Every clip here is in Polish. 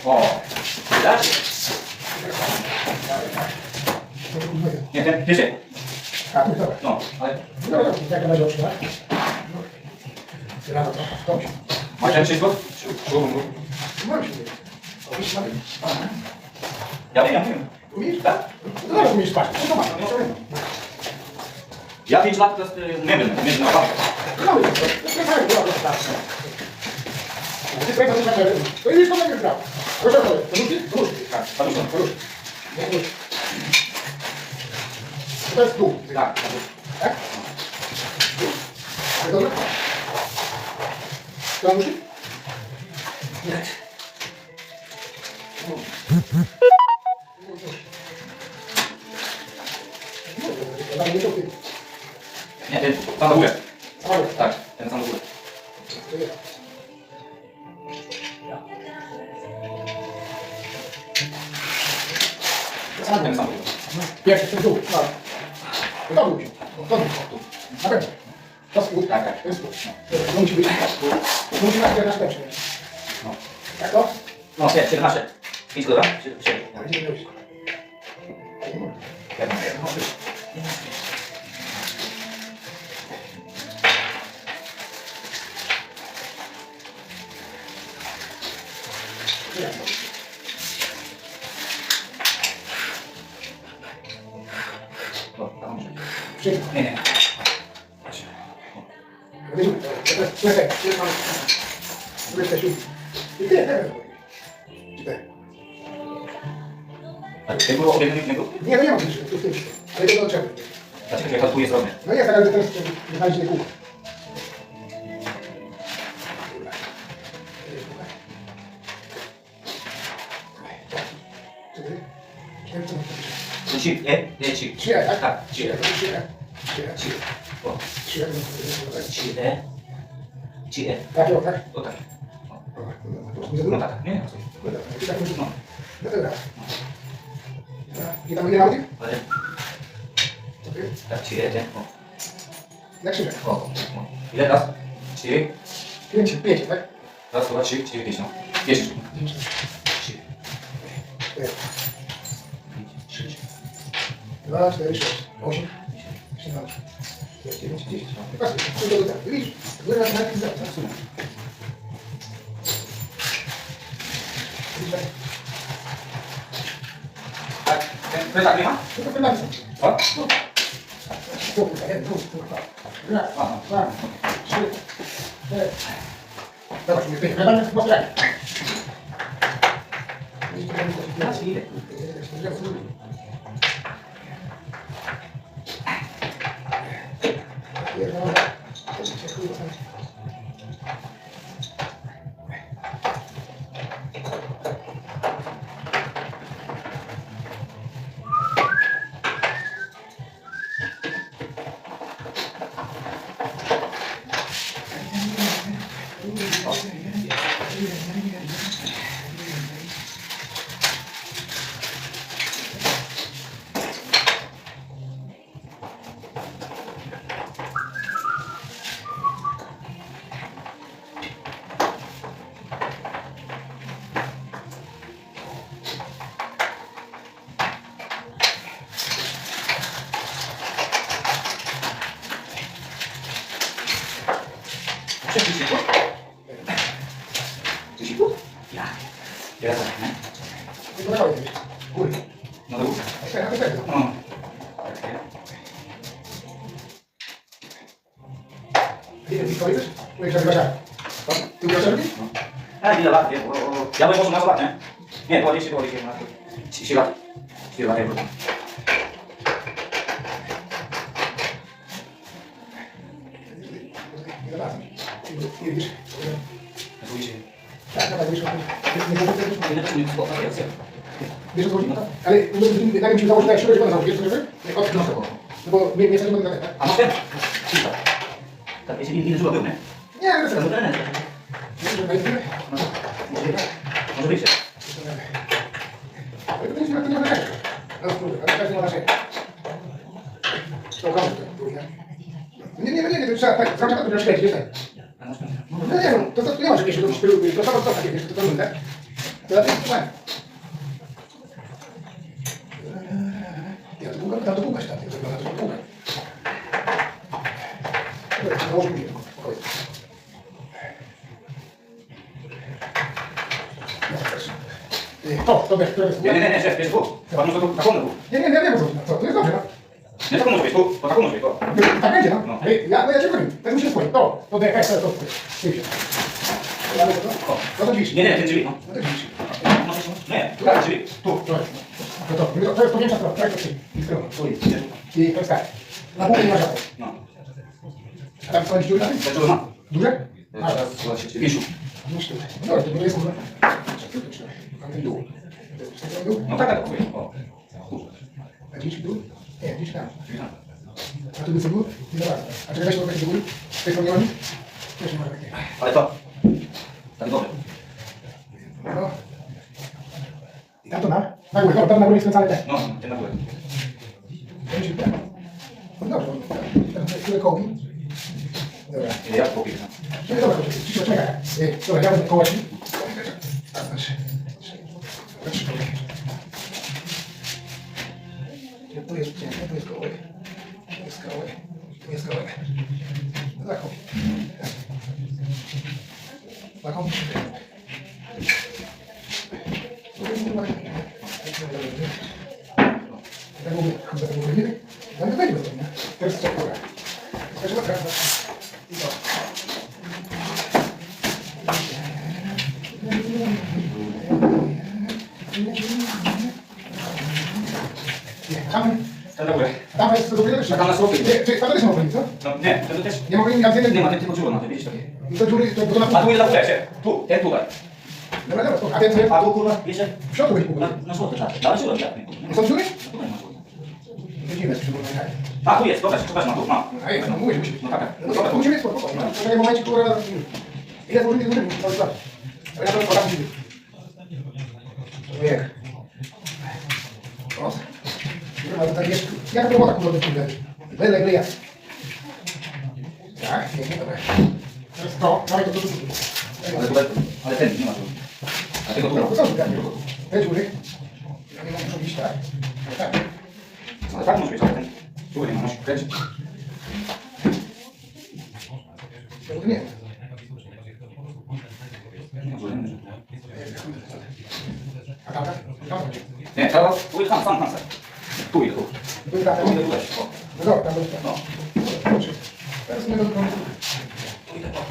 O, widać? Nie, ten, wyżej. No, ale... Jak na razie otrzyma. Rano to, to się. Masz ten wszystko? Mam się. Ja wiem. Umiesz? Tak? No zaraz umiesz spać. No to masz. Ja 5 lat to jest, nie wiem, naprawdę. No to jest tak. Ty pracujesz na czele. To jest to najpierw prawo. Proszę, to ruszy? Ruszy. Tak, patrzę. Ruszy. To jest dół. Tak. Tak? Tak dobrze? To ruszy? Nie. Nie, ten sam do góry. Tak, ten sam do góry. Ten sam do góry. Pierwszy, ten dół. To dół się. To dół. Na pewno. To spód. Tak, tak. To jest spód. To musi być. Musi być na sklepie. No. Jak to? No, 17. 5 dobra? 7. Nie wiem. Wszystko. Nie, nie. Słuchaj, i tyle. A ty było od jednego? Nie, no nie mam nic, tu w tym się. Ale tego do czego? Dlaczego jak to tu jest robię? No jest, ale teraz znaleźć nie kółko. Ci, nie, ci. Trzy, tak? Tak, ci. Trzy. O, Trzy. ci, ci, Tak, o, tak? o tak. Nie No tak, nie, No. No dobra. I tam ile audio? ale tak, ci, nie, o. Jak się O, ile raz? 4, 5, tak? raz, 2, 3, 4, 5, no. 10. 3, 3, 2, 4, 6, 8, 17, 9, 10. Patrz, to tak. Widzisz? Wyraz na tym zaraz. tak, ten tak nie ma? To to wyraz. O, Raz, dwa, trzy, cztery. Zobacz, mnie wybrałem w potrafi. raz, ile? Ja. Ja tak, nie? Góry. No do góry. No. No. A, ile lat, nie? Ja bym może na lat, nie? Nie, 20, 10 lat. 4 lat, nie? Wiesz o co chodzi? Ale wydaje mi się, że jak środek będą założyć, wiesz co? No bo nie jesteśmy będą tak? A masz ten? Tak, jeśli ile żyła był, nie? Nie, ale To co? ten, może być. Ale to nie ma rzeczy. No spróbuj, ale też nie ma naszej. To komu to? Nie, to trzeba tak, cały czas to śledzić, jest tak. No nie, to nie ma czegoś, to takie, wiesz, to tak. Teraz trzymaj. Ja to długo, tam to długo się tam, to długo. Dobra, założę mi spokojnie. To wiesz, które jest... Nie, szef, jest tu. Pan może tu na pewno tu. Nie, co, to jest dobrze, no. Nie, to może być tu, to tak może być, to. Tak będzie, no. No. Ja cię powiem, tak musimy spojrzeć. To daj, to spojrzeć. No to dziś. Nie, ten drzwi, no. No to dziś. Może się, nie, tak, drzwi. Tu. To jest powiększa sprawa, tak, Tu jest. I to jest tak. Na pół nie ma żadnej. No. A tam są dziury na tym? Te dziury ma. Duże? Teraz zobaczcie, 5 sztuk. No dobra, to jest kurwa. Mam ten dół. Dół? No tak, kupuję. O. Tu. A dziś dół? Nie, dziś tam. Drzwi tam. A tu by dół? Nie dobra. A czekaj, weź to do góry. Z tej strony nie ma nic? Też nie ma takiej. Ale to. Tak dobrze. No. I tam to na górę, tam na górę jest skręcane te. No, ten na górę. To mi się wydaje. No dobrze, tam jest tyle kołmi. Dobra. Ja kupię. No dobra, cicho, czekaj. Dobra, ja będę kołaci. Tu jest kołek. Tu jest kołek. Tu jest kołek. Zakop. Zakop. Tak mówię, no to będzie bez mnie. Teraz co kurwa. Skaże na prawdę. I to. Tam, Ten na górę. tam jest do góry też. Tam na słopie. Tam też nie mogę nic, co? No, nie, ten też. Nie mogę nic, więcej Nie ma, ten tylko dziurą na tym, widzisz takie. do dziury, to na A tu idę na górę, szef. Tu, ten tutaj. Dobra, a ten co jest? A tu kurwa, wiecie? W środku być mógł. Na złote, tak. Dawaj dziurę, tak. Są dziury? Tutaj ma złote. Widzimy, czy było tak. A, tu jest, pokaż, ma tu, ma. A jest, no mówisz, musi być. No tak. No to musimy mieć spokój. No, to takie momencie, kurwa, ile złożyć, ile złożyć, to jest tak. Ale ja to podam dziury. Nie. O. Kurwa, to tak jest. Jak to robota, kurwa, do tyłu. Byle ja. Tak, pięknie, dobra. Teraz to, dawaj to do tyłu. Ale ten, nie ma tu. A tego tu. No, to są dziury. Te dziury. One muszą iść tak. Tak. Ale tak może być, ale ten. Tu nie ma, musisz kręcić. Nie. A tamta? Tamta. Nie, teraz tu jest sam. Tu idę, tu. To jest tamta. Tu idę, tutaj. O. No dobra, tam będzie. No. Teraz my do domu. Tu idę, o.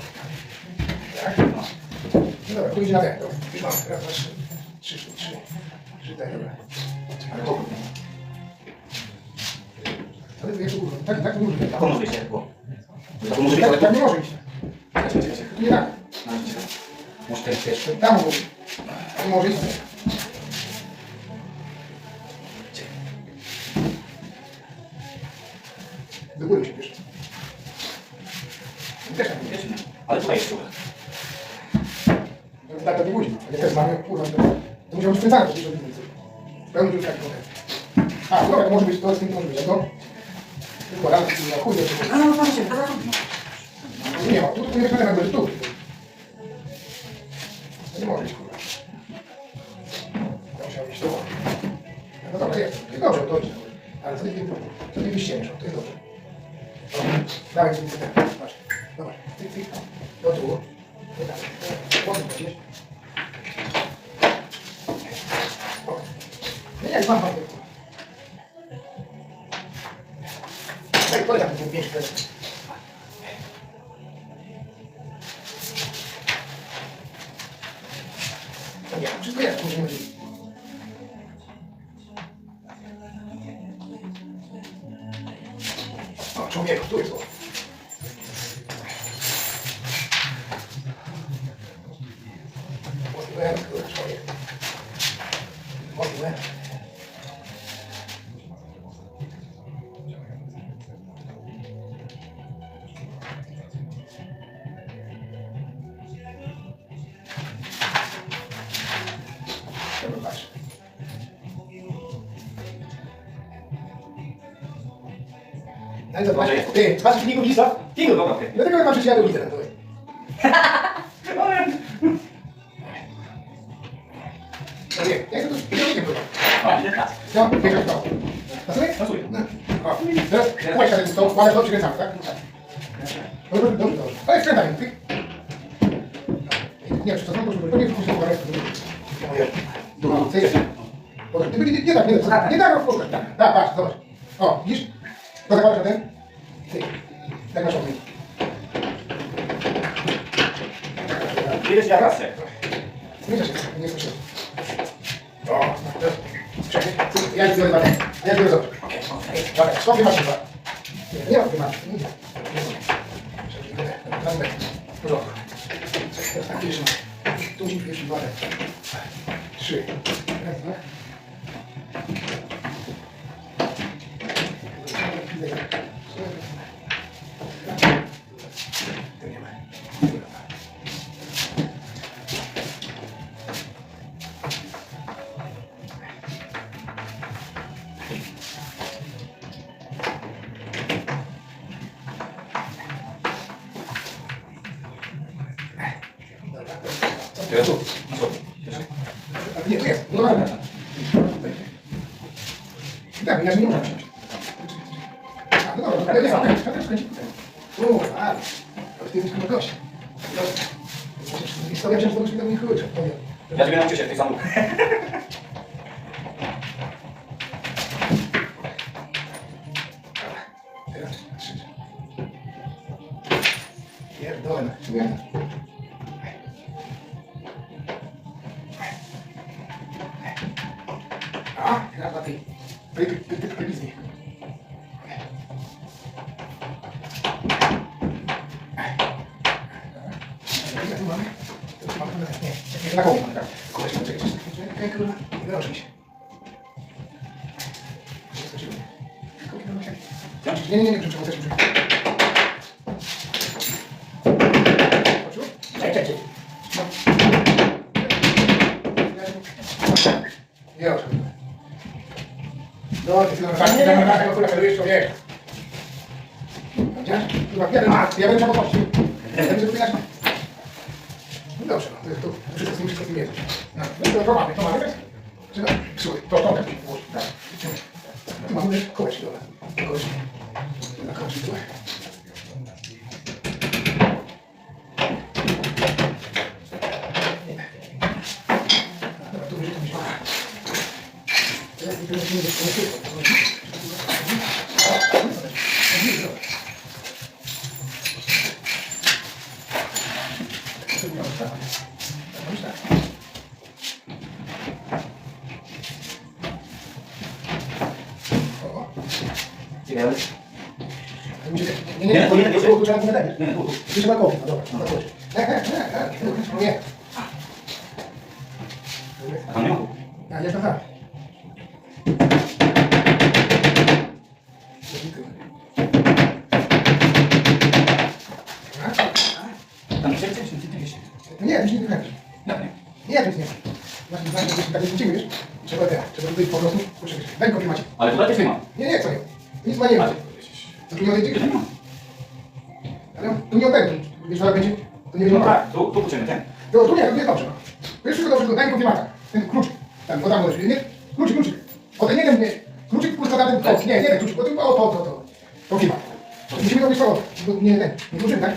Tak? No. No dobra, tu idzie na ten. Już mam. Raz, dwa, trzy. Trzy, tak, dobra. Ale to. Ale to jest kurwa. Tak nie może być. Tak może być, nie? O. Tak może być, ale Tak tu. nie może być. Nie tak. Może ten pierwszy. Tam może być. Nie może iść. Do góry się bierze. Też tak nie Wiesz, nie? Ale tutaj jest tu. tak, to nie budzi. Jak też mamy, kurwa, to musiał być spędzane, to jest pełny już taki potem. A, dobra, to może być, to z tym może być, to? Wykładamy, na chuj, No, no, patrzcie, nie ma, tu nie będzie będzie tu. To nie może być, kurwa. To musiał być tu. No dobra, jest dobrze, to dobrze. Ale to nie wyściemiesz, to jest dobrze. Dobra, dawaj, patrz, dobra, cyk, do tyłu. Mocno będziesz. Nie, jak mam papieru. Daj, polecam ten pięć teraz. Nie, wszystko jest, musimy być. O, człowieku, tu jest to. Możliwe, człowiek. Możliwe. Dobra, patrz. Ale zobacz, ty, patrz w niego lisa? Figo, dobra, okej. Dlatego mam przecież ja do lisa na to. Nie, jak to nie było. O, 19. No, biegać to. Pasuje? Pasuje. O, teraz kółeczka ten stop, ale to przykręcamy, tak? Dobrze, dobrze, dobrze. Ale skręcamy, ty. Nie wiem, czy to znowu, żeby nie wrócić do parę. No, co jest? Nie tak, nie tak, proszę. Tak, patrz, zobacz. O, widzisz? To zakładasz na ten? Ty. Tak masz okno. Jedziesz jak raz się. Nie się, nie słyszę. O, czekaj, ja ci biorę baterię. Ja biorę zobacz. Dobra, skąd masz chyba? Nie ma chyba. Nie ma. W porządku. Tak, jeszcze. Tu jeszcze dwa. 3. Raz, dwa. Nie ma. Teraz tu. Nie, tu jest. No dobra. Tak, ja się nie muszę wziąć. A, no dobra, nie ma. O, ale ty jesteś chyba gość. Historia wziąć, to byśmy tam nie chodzi. Ja ciebie nauczę się w tej samej. Teraz 3. Pierdolę. A, teraz na tej telewizji. Tu mamy. Nie, na koło mamy, tak. Koleś, czekaj, kurwa, nie wyroczy mi się. Nie, przecież. Poczuł? Czekaj. Nie, oczywiście. No, ty na tego kurwa kierujesz człowieka. Widzisz? Kurwa, ja bym poprosił. Ja bym zapytać. No dobrze, no, to wszystko z tym jest. No, to mamy. Słuchaj, to tak włożyć, tak. Tu mamy kołeczki, dobra. Kołeczki. Na kołeczki, tu. Dobra, tu będzie to Nie, tu trzeba komentarz. Nie, tu trzeba kopić, no dobra. Nie. A tam nie ma? A jest tak. Tam się Nie, to się nie kręci. Jak nie? Nie, to jest nie. Właśnie, jeśli tak nie wiesz, trzeba tutaj po prostu poczekać. Daj konfirmację. Ale tutaj też nie ma. Nie, co nie? Nic ma nie ma. To tu nie odejdzie? Nie ma. Ale tu nie odejdzie. Wiesz, co będzie? To nie będzie No mogła. tak, tu pójdziemy ten. Tu nie, to nie jest dobrze. To jest wszystko dobrze, tylko daj konfirmację. Ten kluczyk. Tam, bo tam możesz, nie? Kluczyk. O, ten jeden, nie. Kluczyk puszcza na ten kod. Nie, ten kluczyk. To. Konfirma. Musimy robić słowo. Nie, ten. Nie kluczyk, tak?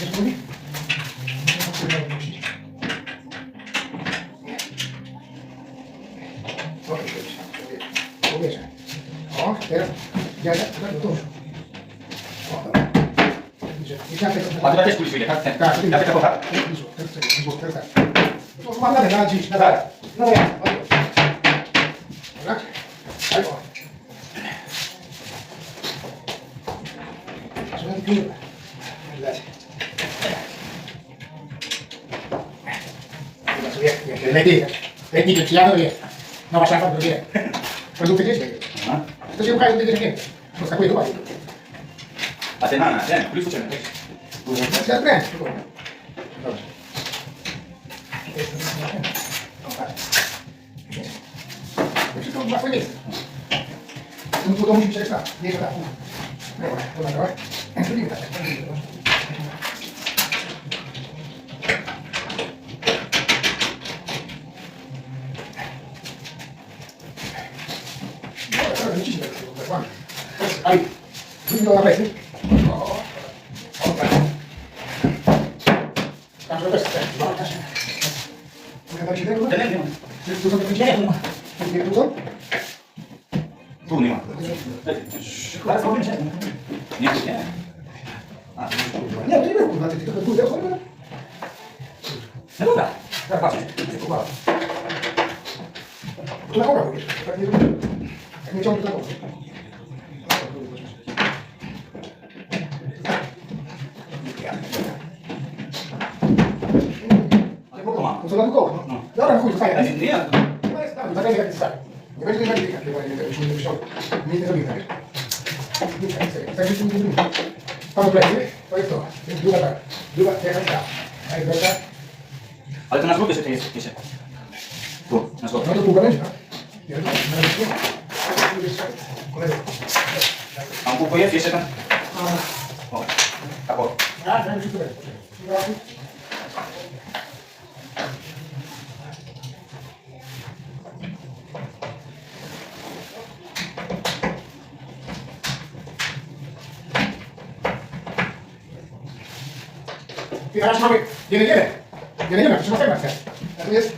Wiesz, co mówi? O, teraz ja do dużo. O, dobra. A tutaj też pójdziesz wyjdzie, tak? Ten. Tak, Ja tylko tak? teraz tak. No, mam na dziś, na dalej. No ja, dobra. Daj o. Żeby nie pił. Lepiej, czy ja to wie. Nowa szafa to wie. Produkty dzieci. To się ukaże, będzie nie. Poskakuje do łazy. A ten, plus pójdziemy. Ja kręcę. Dobrze. Wszystko ma swoje miejsce. To musi być ekstra. Nie, tak. Dobra, dobra. Zrobimy tak. łamie. Teraz, Ali, rzuć to na plecy. O, tak. Tam, żeby też, no, też. Mogę dać się tego? Tu są te wycienie? Nie, tu są? Tu nie ma. Zaraz powiem się. Nie, nie. A, nie, to nie było, kurwa, ty trochę pójdę, kurwa. no dobra. Tak, patrz. Tu na koga mówisz? Tak nie lubię. Jak nie ciągnę, to na koga. Ale kogo ma? No to na kogo? No. Dobra, chuj, fajnie. Nie, nie. No jest tam, zagraj jak jest stary. Nie będzie nie będzie już nie wyciągnę. Nie zrobimy, wiesz? Tak się nie zrobimy. Panu plecy, to jest to. Jest druga tak. Druga, jakaś tak. A jest druga. Ale to na złoty jeszcze jest jeszcze. Tu, na złoty. No to półka będzie, tak? Nie wiem, na razie nie. Jeszcze kolega. Tam kółko jest jeszcze tam? O, tak o. A, zanim wszystko będzie. Poczekaj. I teraz mamy 1-1. 1-1, to trzeba segment wstać. A tu jest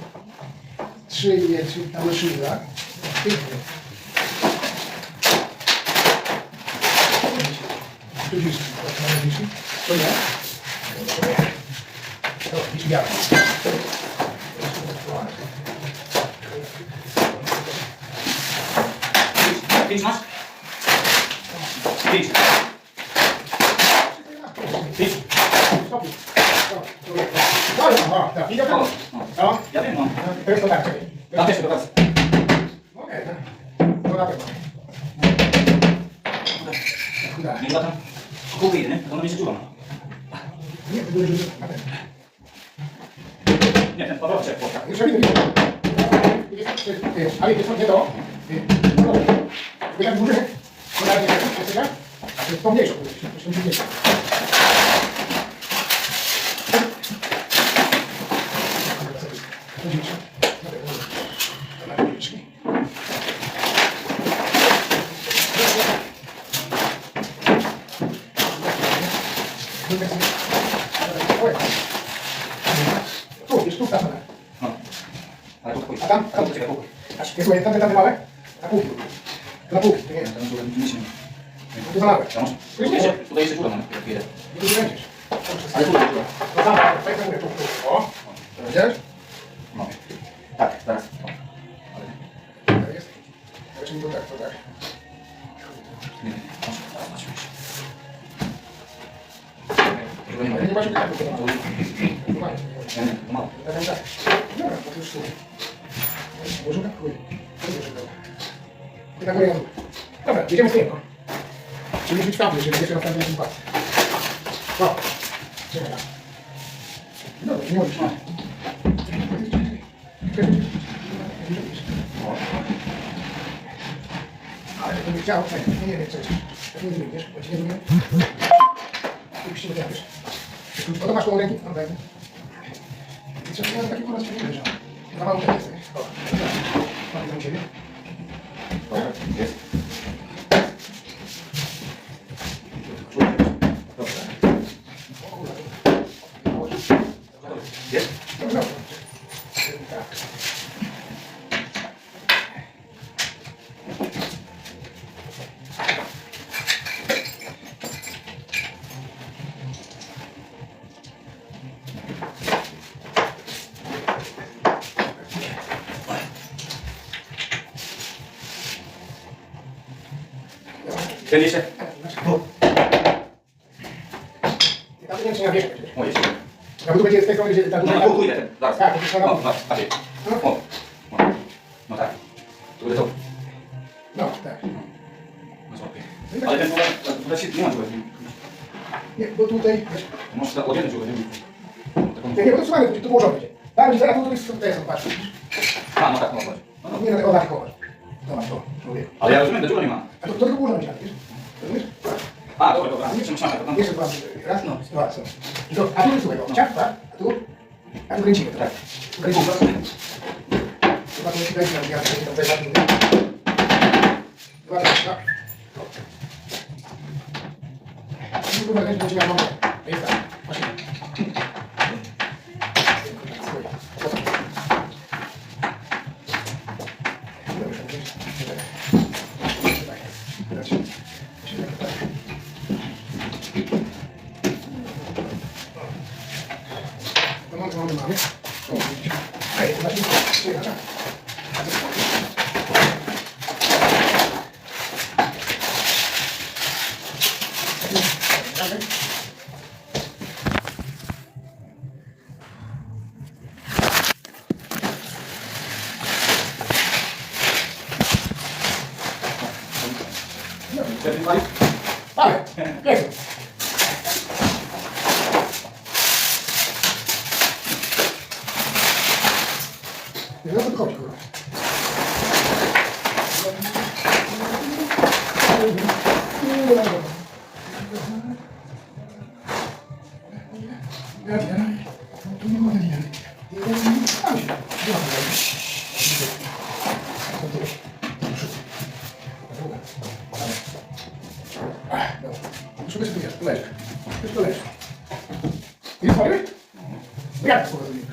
3, tam jest 3, tak? Pięknie. Tu dziś, to nie. To dziś białe. Pięć masz? Pięć. Pięć. No, tak. I do tego. No. Ja wiem, no. To jest to tak, czekaj. Tam też do pracy. Okej, tak. To na pewno. Nie chyba tam kółko idzie, nie? Ona będzie czuła. Nie, to dużo, na pewno. Nie, ten powrocie. Już robię, ale jest nie to. Wy tak dłużej, to nawet nie jest tak? A to jest to mniejsze, to jest mniejsze. Tu, jest tu, tam. No. Ale to chuj. A tam? Tam to ciekawe kółko. Jest moje tamte małe? Na półki. Na półki, to nie jest. Tam tu nic nie ma. To za małe. Tam masz? To jest mniejsze. Tutaj jeszcze czuła, no. Jak idę. Nie będziesz. Ale tu czuła. No tam, tak to mówię, tu. O, widziałeś? No. Tak, teraz. O. Ale To jest. Znaczy nie to tak, to tak. nie, masz. Teraz masz już. Tego nie ma. Ale nie masz tak, to masz. To masz. Nie, nie, to mało. Tak, tak. Dobra, to już tu. Może tak chuj. I tak mówię. Dobra, jedziemy z tym. Czyli musi być tam, jeżeli jeszcze na pewno jest pas. No. Czekaj. Dobra, nie możesz. Ale to bym chciał, nie wiem, co jest. Tak nie wiem, wiesz, bo ci nie rozumiem. Tu się nie wiesz. Oto masz tą rękę, no daj. I trzeba taki po raz się nie leżał. Na mało tak jesteś. O, mam tam ciebie. Jest. Jest? Dobra. Tak. Ten jeszcze? Tam to nie trzeba wiesz. O, jeszcze. Na tu będzie z tej strony, gdzie ta No, duża... na kółko idę ten. Zaraz. Tak, to jest na O, masz, patrz. O. O. No tak. Tu będzie to. No, tak. No złapię. Ale ten tutaj się nie ma czegoś. Nie, bo tutaj... wiesz, Możesz tak odjęć czegoś. nie, bo to słuchaj, to położone będzie. Tak, zaraz tu jest tutaj są, patrz. A, no tak, no patrz. No, no. Nie na tego kołasz. Zobacz to, człowiek. Ale ja rozumiem, dlaczego nie ma. A to tylko położone będzie, wiesz? Rozumiesz? A, dobra, dobra. Jeszcze myślałem, to tam. Jeszcze dwa, raz, no, dwa, są. I to, a tu jest słuchaj, ciach, tak? A tu kręcimy, tak? Tu kręcimy. Chyba to musi kręcić, ja tam tutaj zacząć. Dwa, tak. tu będzie miał mamę. Jest tak. Właśnie. Mamy. Ej, to znaczy, ale, pięknie. Nie wiem, o co chodzi, kurwa. Tu nie ma liny. Tam się. Szukaj się tu jest, tu leży. Już tu leży. Jest chory? Jak to rozumiem?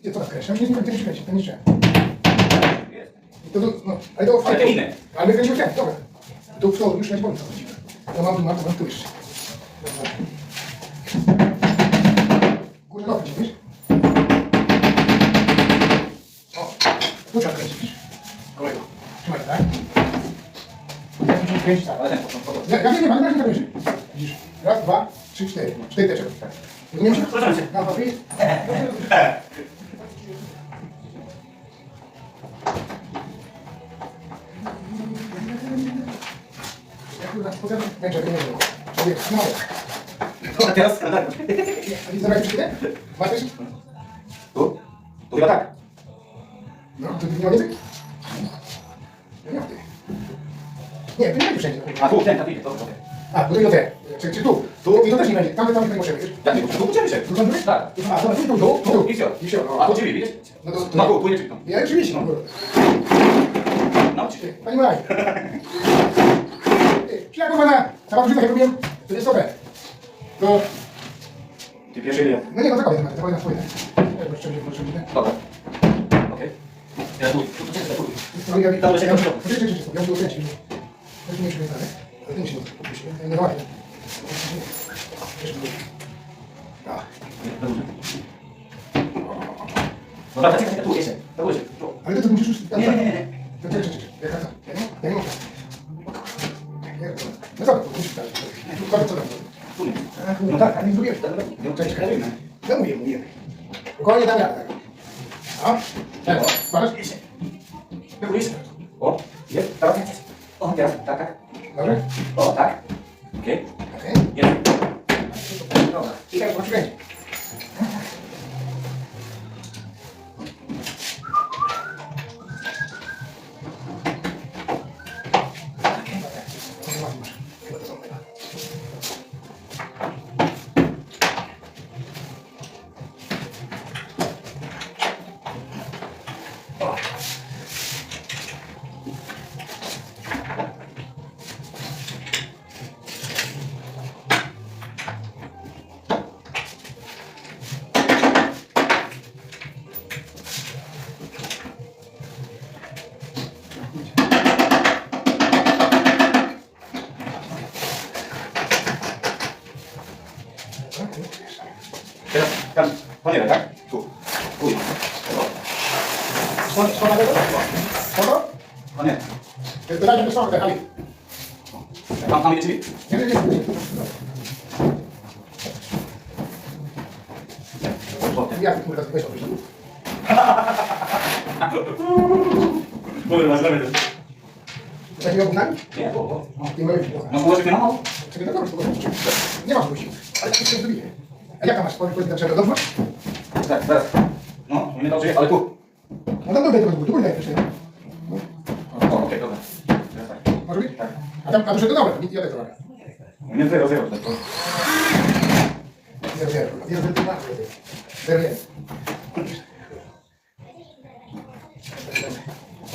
Gdzie to nakreślam? Nie wiem, kręci, to nie trzeba. No, ale to Ale te inne. Ale my kręcimy ten, dobra. To w to już nie bądź, co chodzimy. No mam tu jeszcze. Górę nogę widzisz? O, tu trzeba kręcić. Kolego, trzymaj, tak? Ja muszę kręcić tak. Ale ten, Ja wiem, ale na razie tak widzisz. Raz, dwa, trzy, cztery. Cztery teczek. Rozumiesz? Proszę cię. Na papie. Będzie, człowiek, no. A teraz skandal. A widzisz, zobaczysz ile? Masz też? Tu? Tu chyba tak. No, to nie ma więcej? Nie ma ty. Nie, tu nie będzie wszędzie. A tu, ten, tam idzie, to. A, tu i do te. Czy tu? Tu i to też nie będzie. Tam nie możemy, wiesz? Jak nie, tu uczymy się. Tu są drugie? Tak. A, dobra, tu. I все. I się, A tu drzwi, widzisz? No to... No tu nie drzwi. Ja oczywiście, no. Nauczy się. Pani Maj. Przyjechał pana. Sama używa, jak robiłem. To jest super. To... Ty pierwszy ile? No nie, no zakładam, zakładam swoje. Ja już szczerze, Dobra. Okej. Ja tu czekaj, tu. No ja Dobra, czekam. ja muszę ukręcić. To jest mniejszy wypadek. Ale ten się nie ładnie. Tak. Dobra, czekaj, tu jeszcze. Tu jeszcze. Tu. Ale to musisz już... Nie. Czekaj. Ja nie mogę. No dobra, to musisz dać. Co tam? Tu nie. No tak, ale nie zrobiłeś. Nie uczymy się. No mówię. Spokojnie dam radę. O, czego? Patrz. Jeszcze. Tu jeszcze. O, jest. Teraz jest. O, teraz. Tak. Dobrze? O, tak. Okej. Okej. Jest. Dobra. I tak masz rękę. Teraz tam, panierę, tak? Tu. Tu. Skąd tego? Kogo? Panie, Dajcie mi stronę, Ali. tam idzie drzwi. Nie. Jak kurwa, weź obejrzyj. Dobra, masz lepiej. Takiego gównami? Nie, bo. Nie mogę wziąć. No, położyć mnie na mało? Czekaj, to dobrze, nie masz guzik. Ale to się zrobię. A jaka masz? Powiedz, dlaczego? Dobrze? Tak, zaraz. No, nie dobrze jest, ale tu. No tam dobry, tu pójdę jeszcze. O, okej, dobra. Teraz tak. Może być? Tak. A tam, a to się to dobre, ja też trochę. Nie, zero. Nie Zero, zero. Zero, zero, zero. Zero, jeden.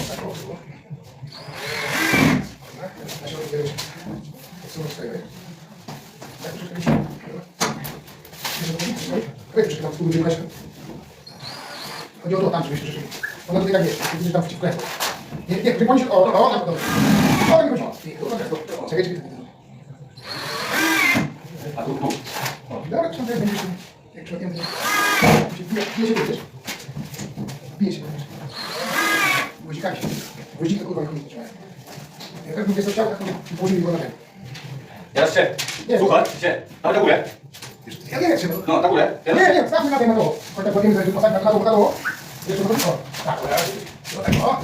Tak, o, było. Na środku zero. Odsunąć z tego. Tak, proszę, Kręć, tam spróbuj wygrać. Chodzi o to tam, żebyś przyszli. Ona tutaj tak jest, widzisz tam przeciwko ręką. Nie, wypłonić się, o, tak, dobrze. O, nie wyszło. Czekaj, czekaj. A tu. Dobra, czy tam będziesz, jak przypadkiem bije się, wiesz? Bije się, wiesz? Gwoździkami się. Gwoździki to kurwa nie chuj trzymają. Jak tak bym jest chciał, tak bym położyli go na ten. Teraz cię. Nie. Słuchaj, cię. Dawaj na górę. Ja nie wiem, czy No, na górę. Nie, stawmy na to. Chodź tak powiemy, że postawić na to. Jeszcze to o. Tak, do tego, o.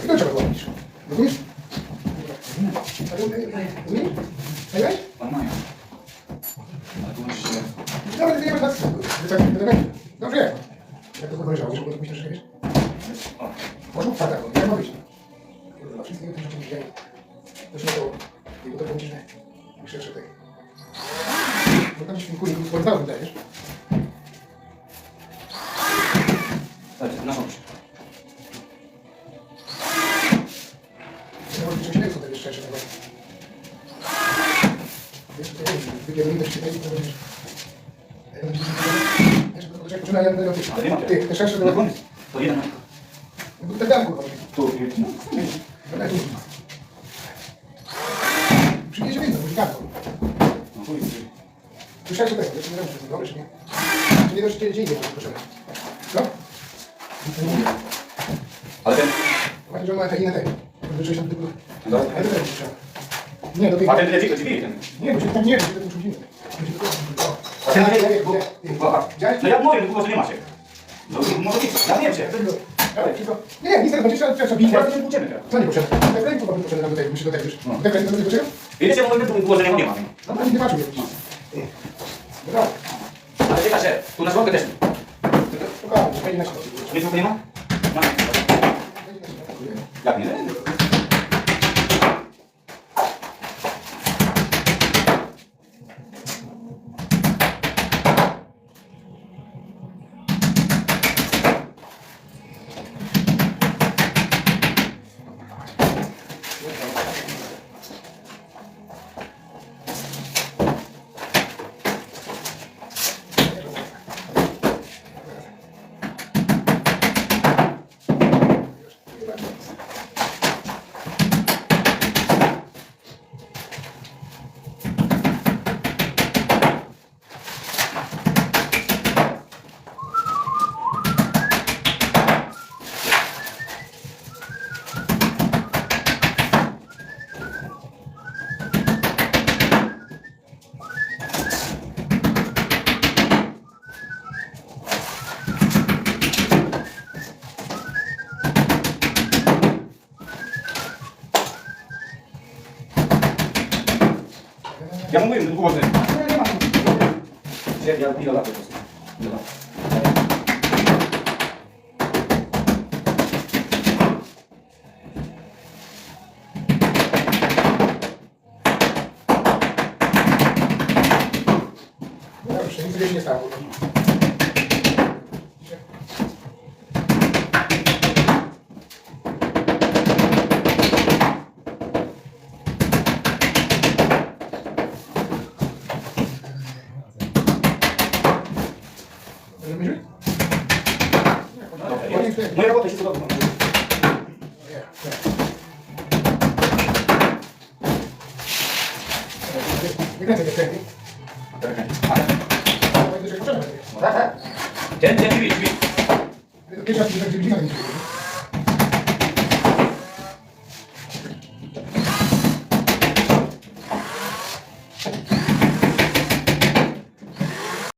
I to trzeba było robić. Rozumiesz? Rozumiesz? Rozumiesz? Pan Maja. Ale tu masz się... Dobra, ty nie masz tak. Dobrze jest. Jak to kurwa leżało, żeby myślę, że wiesz? Można tak, jak ma być? Kurwa, wszystkie te rzeczy nie widziałem. Też nie to. I potem powiedzieć, że myślę, że tak. Bo tam się kuli polecało, wydajesz. Dajcie, na chodź. Ja może coś innego sobie jeszcze tego. Wiesz, to jest wypierdolone się tutaj, to będziesz... Wiesz, to poczekaj, poczynaj, ja będę Ale nie ma ty, te szersze na do... koniec. To jeden. Tak dalej, kurwa. Tu. Daj tu. Przyniesie winno, muzykami. No tu. Tu szersze tego, jeszcze nie wiem, czy to dobre, czy nie. Czy nie dość, gdzie indziej, proszę. No? Ale ten... Właśnie, że ma te inne tego. Wyczuć tam tylko... Dobra. Ale to też trzeba. Nie, do tej... A ten leci, drzwi ten. Nie, bo się tam nie wiem, że to muszą inne. A ten leci, Widziałeś? no ja mówię, tylko że nie ma się. No może być, ja wiem się. Nie, nic tego, będziesz trzeba bić. Teraz nie pójdziemy teraz. Co nie potrzebne? Te ręki chyba potrzebne nam do tego, musi do tego już. No. Te ręki do tego potrzebne? Wiecie, mówimy, tu ułożenia nie ma. No to nie patrzył. Dobra. Ale czeka się, tu na środkę też. Spokojnie, wejdzie na środek. Nic tu nie ma? No. Jak nie? Ja mówię, że ułożenia. Nie ma. Ja pilota po prostu. Dobra. Dobrze, nic się nie stało. Moja robota się podoba. Nie kręcę te kręgi. Tak, tak. Ten drzwi,